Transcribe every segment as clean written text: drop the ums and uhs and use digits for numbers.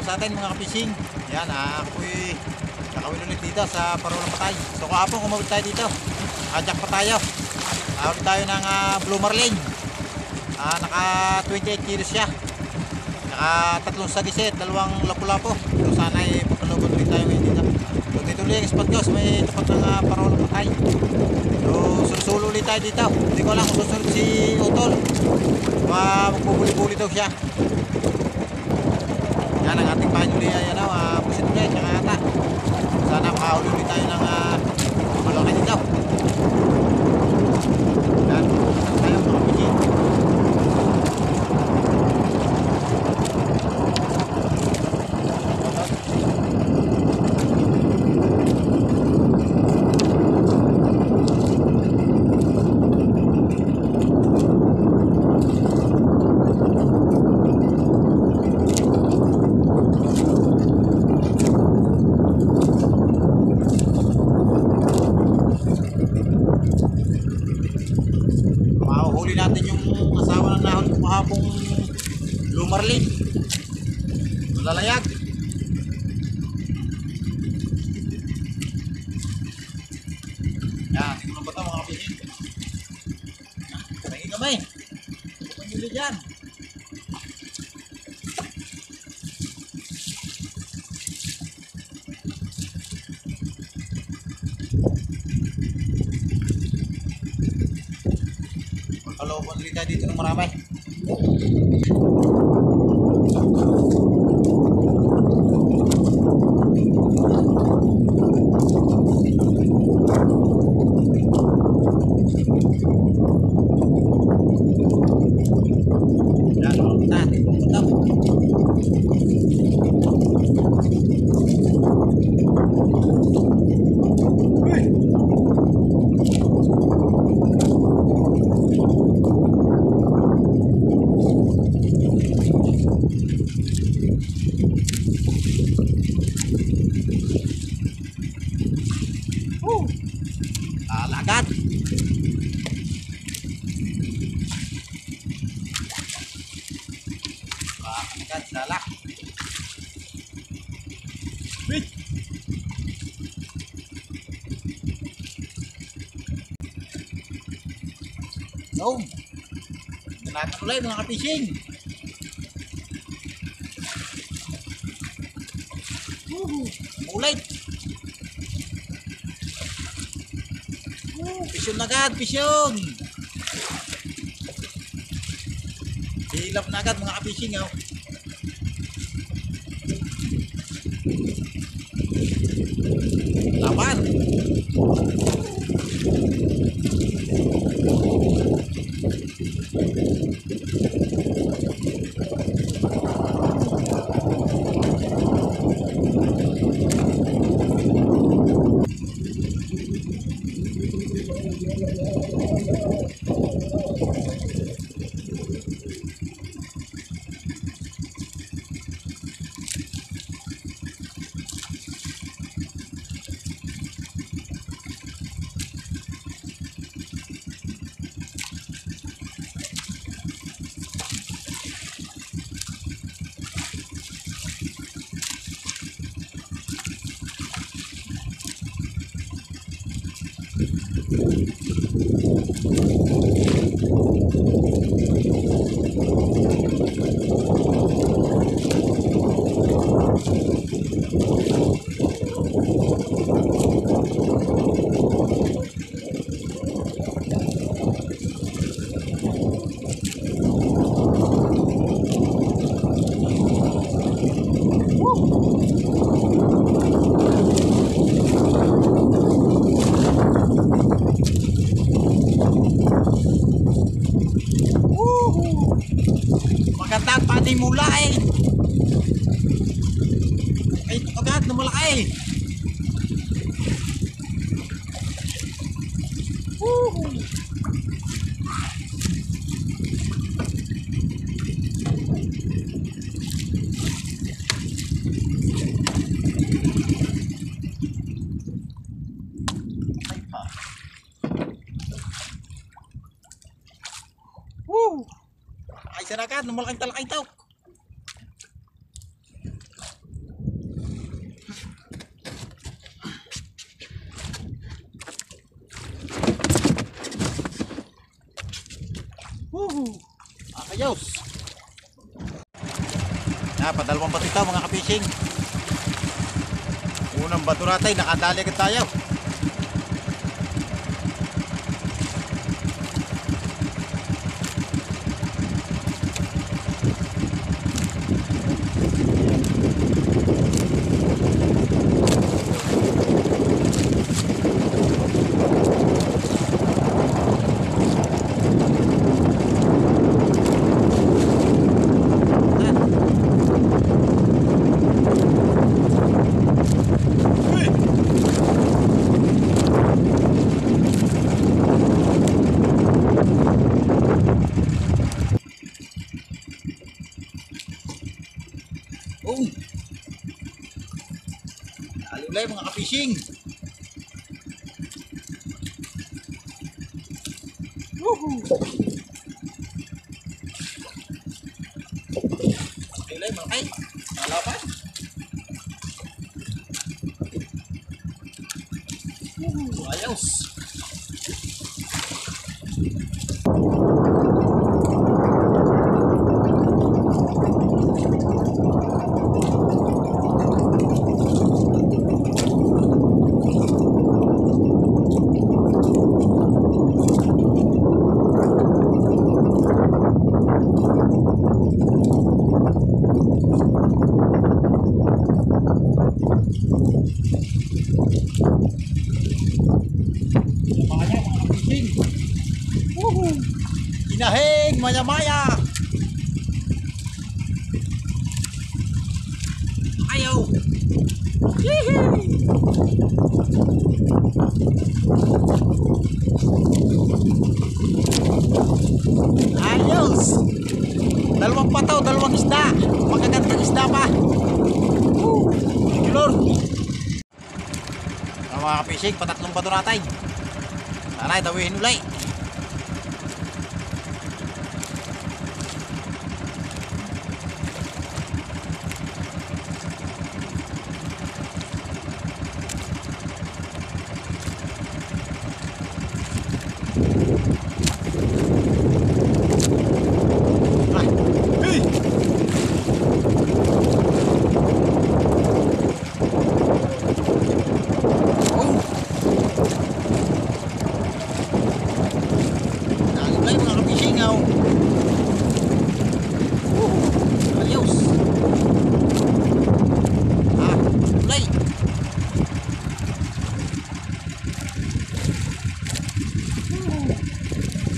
sa atin mga kapising. Yan, ako po'y nakawin ulit dito sa Parolang Patay. So kahapon kumawin tayo dito. Jack pa tayo. Ulit tayo ng Blue Marlin. Naka 28 kilos siya. Naka 3 sagisit, 2 lapu-lapu. So sana ay pagkalubot ulit tayo ngayon dito. So dito ulit ang spot ko. May tapat ng Parolang Patay. So susulo ulit tayo dito. Hindi ko lang kung susunod si Utol. Magbubuli-buli daw siya. Yan ang ating panyuli. Ayan o, pusit ulit, tsaka ata. Sana makahuli ulit tayo ng malaki dito. Yan, tayo mga pisin. Mahuhuli natin yung asawa ng nahon ko kahapong Blue Marlin. Lalayag. Yan, tingnan ba ito mga kapihin? Tingin kami. Pumili dyan. Kalooban ulit tayo dito ng marami. Yan, malapit na. Tingnan mo. Agad. Agad, salak. Wait. So, natin ulit mga kapising. Ulit. Pisyon agad, pisyon. Hilap na agad mga kapising. Laban. Magandang panimula eh. Ay, agad na malaki. Ay, sarakat, malaking talakay tao. Ayos. Padalawang bato ito mga ka-fishing. Unang bato natin, nakadali agad tayo. Oh, alulay mga ka-fishing. Alulay mga kay, malapan. Ayos. Inahing maya-maya. Ayaw. Ayos. Dalawang pataw, dalawang isda. Magagandang isda pa. Thank you Lord. Mga ka-fishing, patatlong bato natin. Sana itawihin ulay.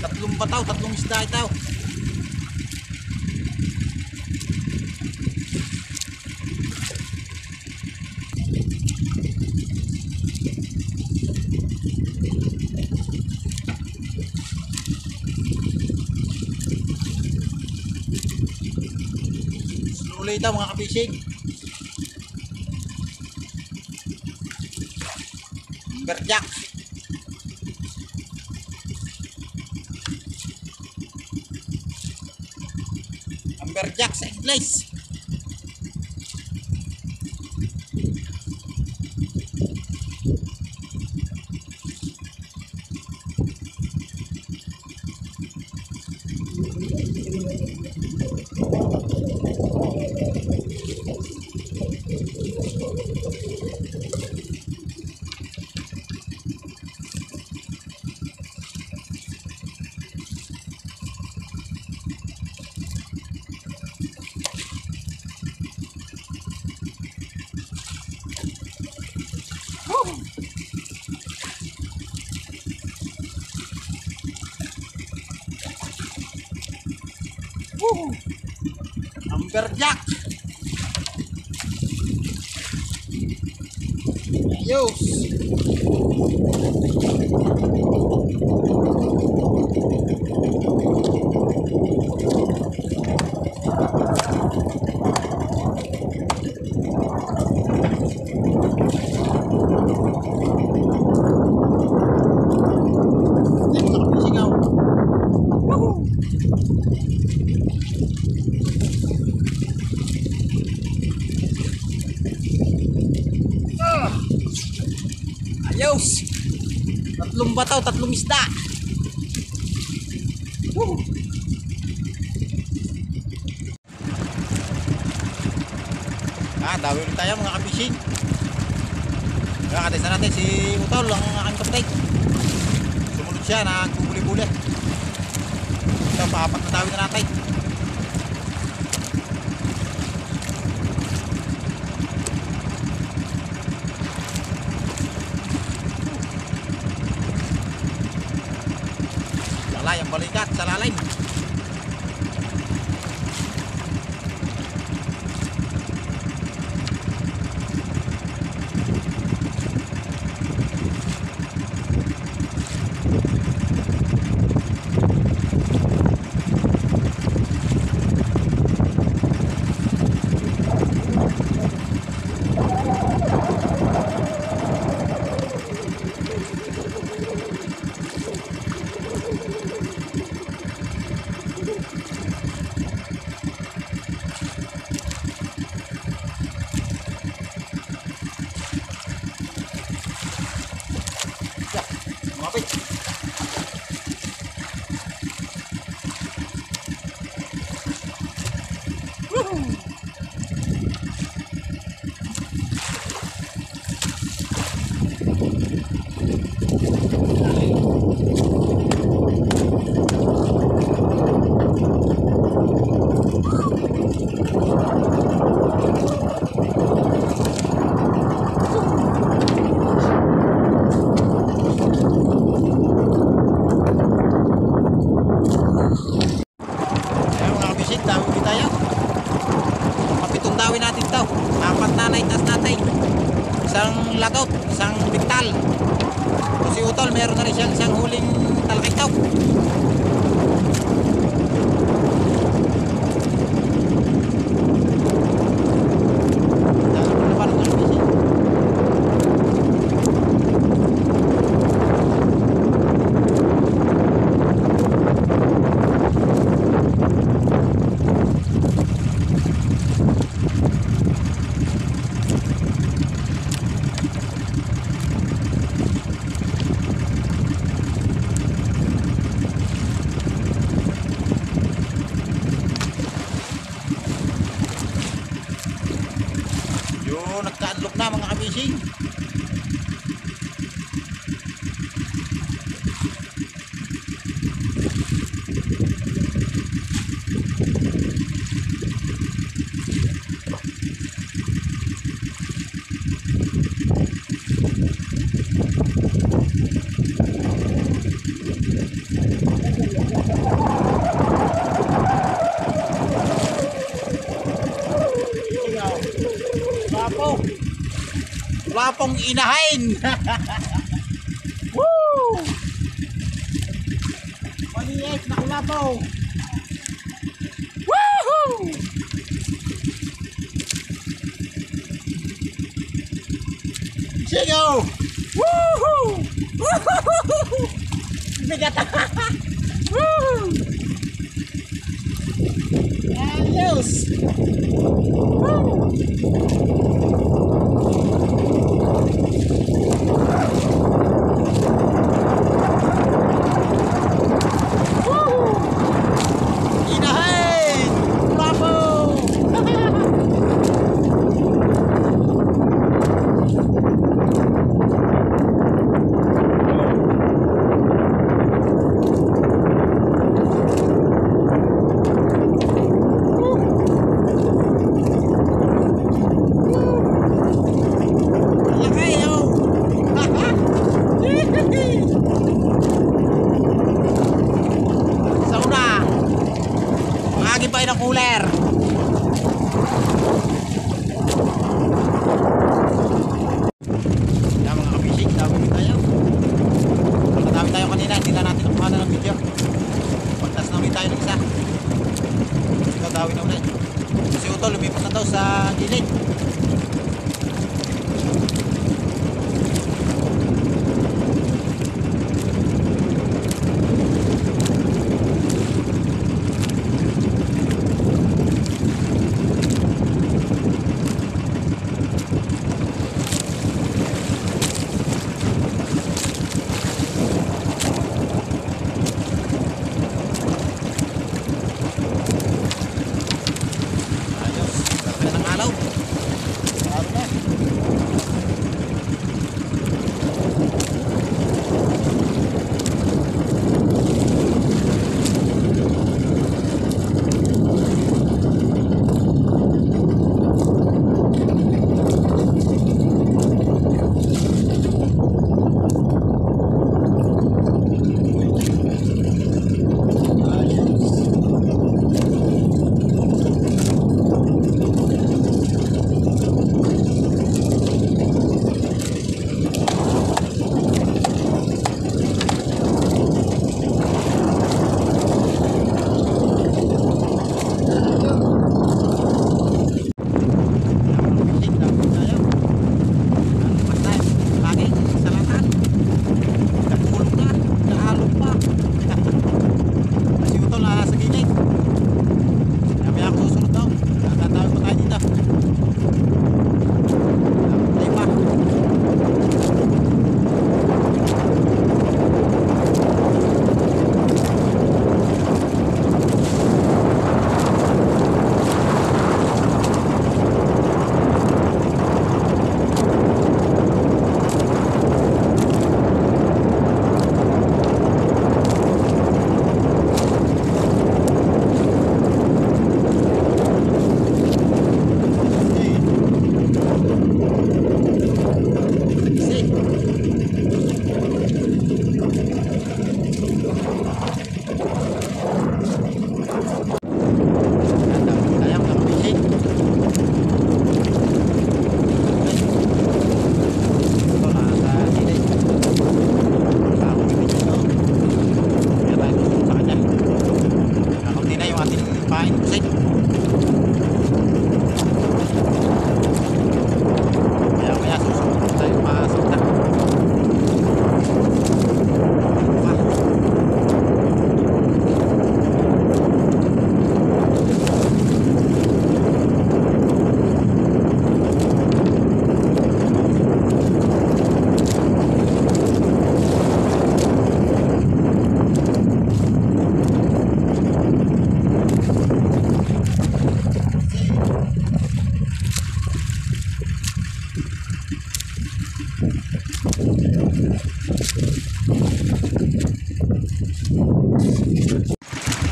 Tatlong bataw, tatlong isda ito. Slowly ito mga ka-fishing. Lumberjack. Lumberjack sa English. Lumberjack. Ayos. Ayos. Tatlong bataw, tatlong isda. Dawi ulit tayo mga ka-fishing. Kaya katay na natin si Utol, ang aking kapatid. Sumunod siya, nagbubuli-buli. Ito, paapat na dawi na natin. Lalay ang balikat sa lalim. Mapit. Dawin natin to, apat na naitas natin, isang lagot, isang bigtal. So si Utol meron na rin siyang isang huling talakay to. Yun, nagka-unlock na mga ka-fishing. Wala pong inahin. Woo! Maliit na kulapo. Woohoo! Sigo! Woohoo! Woohoo! Bigat. Woo! Ayos! Woo! Ng cooler. Yan mga ka-fishing, dami tayo. Nakadami tayo kanina, hindi na natin nakuha ng video. Pagtas na ulit tayo ng isa. Ito, dawin na ulit. Si Utol, lumipat na daw sa gilid. Ayos, sarap na ng alaw.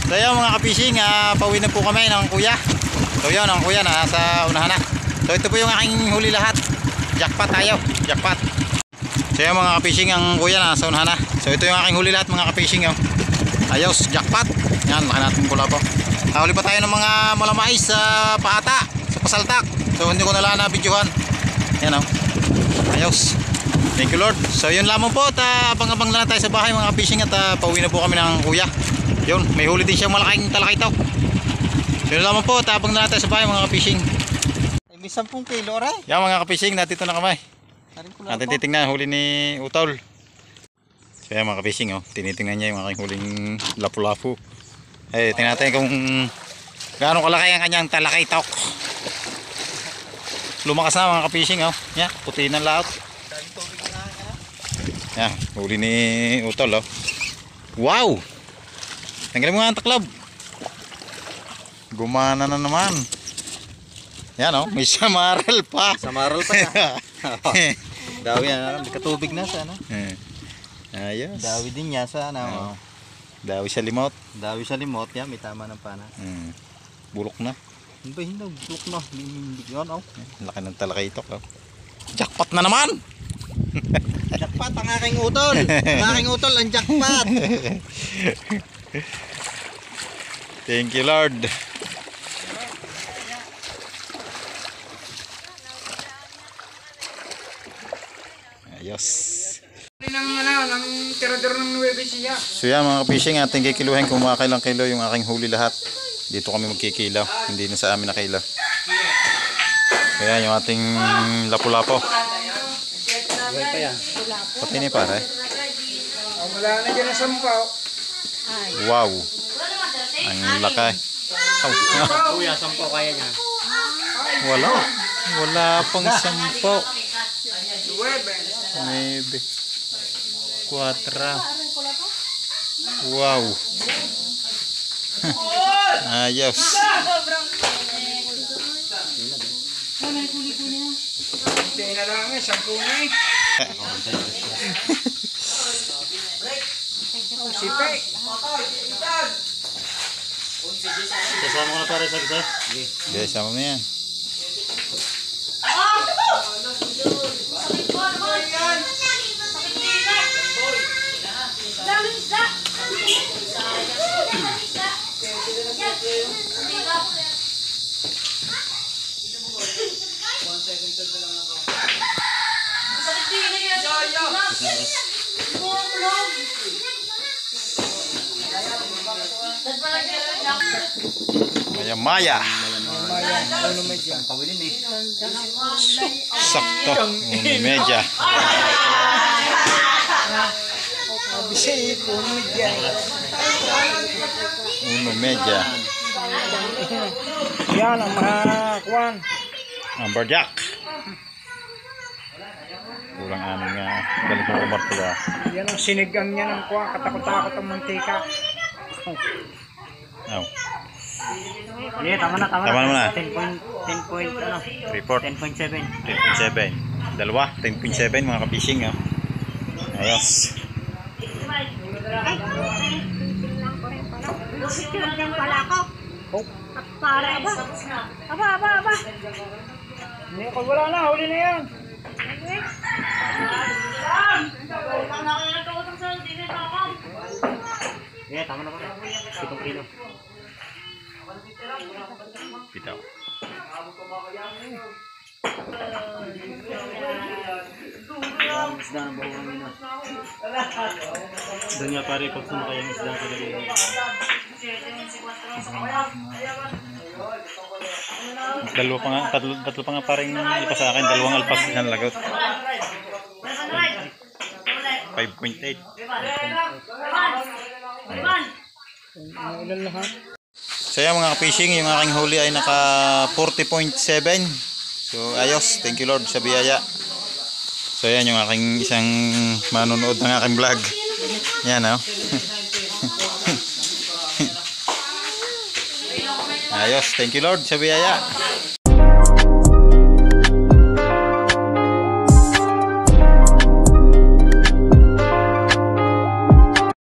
So yun mga ka-fishing, pauwi na po kami ng kuya. So yun, ang kuya na sa unahan na. So ito po yung aking huli lahat. Jackpot tayo, jackpot. So yun mga ka-fishing, ang kuya na sa unahan na. So ito yung aking huli lahat mga ka-fishing. Ayos, jackpot. Yan, laki natin pula po. Huli pa tayo ng mga malamais sa paata, sa pasaltak. So hindi ko na lang na-videohan. Yan ayos. Thank you Lord. So yun lamang po, at abang-abang lang tayo sa bahay mga ka-fishing, at pauwi na po kami ng kuya. Yun, may huli din siyang malaking talakitaw. So yun lamang po, tapang na natin sa bahay mga ka-fishing. May 10 kilo rin. Yan mga ka-fishing, natito na kami. Natin titingnan huli ni Utol. So yan mga ka-fishing, tinitingnan niya yung aking huling lapu-lapu. Tingnan natin kung gaano kalaki ang kanyang talakitaw. Lumakas na mga ka-fishing. Yan, puti ng laot. Yan, huli ni Utol. Wow! Tanggalin mo nga ang taklab. Gumana na naman. Yan may samaral pa. Samaral pa na. Dawi na, katubig na sana. Ayos. Dawi din niya sana. Dawi sa limot. Dawi sa limot, yan, may tama ng pana. Bulok na. Hindi, bulok na. Yan, laki ng talakaitok. Jackpot na naman. Jackpot ang aking utol. Ang aking utol, ang jackpot. Thank you Lord. Ayos. ng tirador ng Nueva Ecija. So yan mga ka-fishing, ating kikiluhin kung makakailang kilo yung aking huli lahat. Dito kami magkikilaw, hindi na sa amin na kilo. Kaya yung ating lapu-lapo. Pati ni pare. Wala na dyan ang sampaw. Wow. Ang laki. Kuya, 10 kaya niya. Wala. Wala pang 10. 9. 4. Wow. Ayos. Hindi na lang 10 na Sipe. Kasama ko na para sa gisa. Okay, sama mo yan. Maya. Kawilin eh. Sakto. 1:30. Bisay, 1:30. yan ang mga kuwan. Amberjack. Kulang aning galing ng umartula. Yan ang sinigang niya ng kuwan. Katakot-takot ang mantika. Yeah, tama na. Tama naman na. 10 point, ano? Report. 10.7. 10.7. Dalawa. 10.7 mga ka-fishing. Ayos. Sinagyan pala ako. Para ba? Aba. Hindi ko wala na, huli na yan. Yeah, tama na pala. 7 kilo. Bitaw. Isda na bawa kami na. Doon nga pare pag sumakay ang isda ka rin. Dalawa pa nga, tatlo pa nga parang lipas sa akin. Dalawang alpas ng lagot. 5.8. Ilan lahat? So yan mga ka-fishing, yung aking huli ay naka 40.7. So ayos, thank you Lord sa biyaya. So yan yung aking isang manonood ng aking vlog. Yan ayos, thank you Lord sa biyaya.